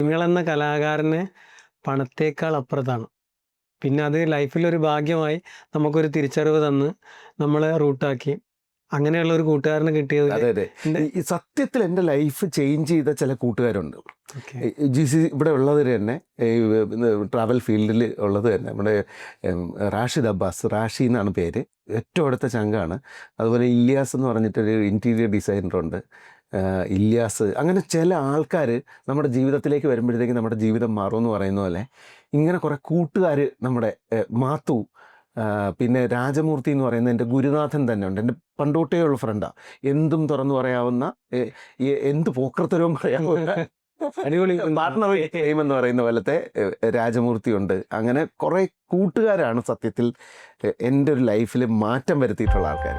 നിങ്ങളെന്ന കലാകാരന് പണത്തേക്കാൾ അപ്പുറത്താണ്. പിന്നെ അത് ലൈഫിലൊരു ഭാഗ്യമായി നമുക്കൊരു തിരിച്ചറിവ് തന്ന് നമ്മളെ റൂട്ടാക്കി. അങ്ങനെയുള്ള ഒരു കൂട്ടുകാരനെ കിട്ടിയത് അതെ അതെ. ഈ സത്യത്തിൽ എൻ്റെ ലൈഫ് ചേഞ്ച് ചെയ്ത ചില കൂട്ടുകാരുണ്ട്. GC ഇവിടെ ഉള്ളത് തന്നെ, ട്രാവൽ ഫീൽഡിൽ ഉള്ളത് തന്നെ. നമ്മുടെ റാഷിദ് അബ്ബാസ്, റാഷി എന്നാണ് പേര്, ഏറ്റവും അടുത്ത ചങ്കാണ്. അതുപോലെ ഇല്യാസ് എന്ന് പറഞ്ഞിട്ടൊരു ഇൻറ്റീരിയർ ഡിസൈനറുണ്ട്, ഇല്യാസ്. അങ്ങനെ ചില ആൾക്കാർ നമ്മുടെ ജീവിതത്തിലേക്ക് വരുമ്പോഴത്തേക്കും നമ്മുടെ ജീവിതം മാറുമെന്ന് പറയുന്ന പോലെ ഇങ്ങനെ കുറേ കൂട്ടുകാർ നമ്മുടെ മാത്തു, പിന്നെ രാജമൂർത്തി എന്ന് പറയുന്ന എൻ്റെ ഗുരുനാഥൻ തന്നെ ഉണ്ട്. എൻ്റെ പണ്ടോട്ടേ ഉള്ള ഫ്രണ്ടാണ്. എന്തും തുറന്നു പറയാവുന്ന, എന്ത് പോക്കർത്തരവും പറയാവുന്ന അടിപൊളി പാർട്ണർ എന്ന് പറയുന്ന പോലത്തെ രാജമൂർത്തി ഉണ്ട്. അങ്ങനെ കുറേ കൂട്ടുകാരാണ് സത്യത്തിൽ എൻ്റെ ഒരു ലൈഫിൽ മാറ്റം വരുത്തിയിട്ടുള്ള ആൾക്കാർ.